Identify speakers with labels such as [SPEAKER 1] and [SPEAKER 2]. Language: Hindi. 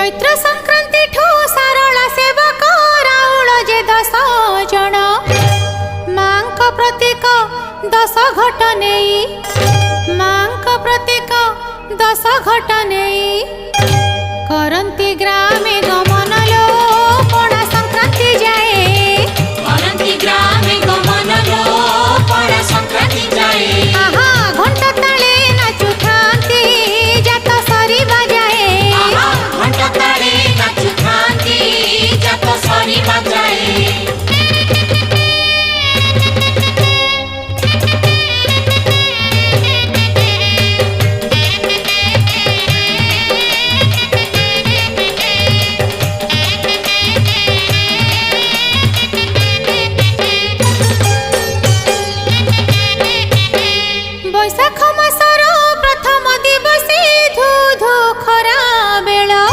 [SPEAKER 1] चैत्र संक्रांति ठू सारला सेवक राउळ जे 10 जण मांक प्रतीक 10 घट नेई मांक प्रतीक 10 घट नेई करंती ग्राम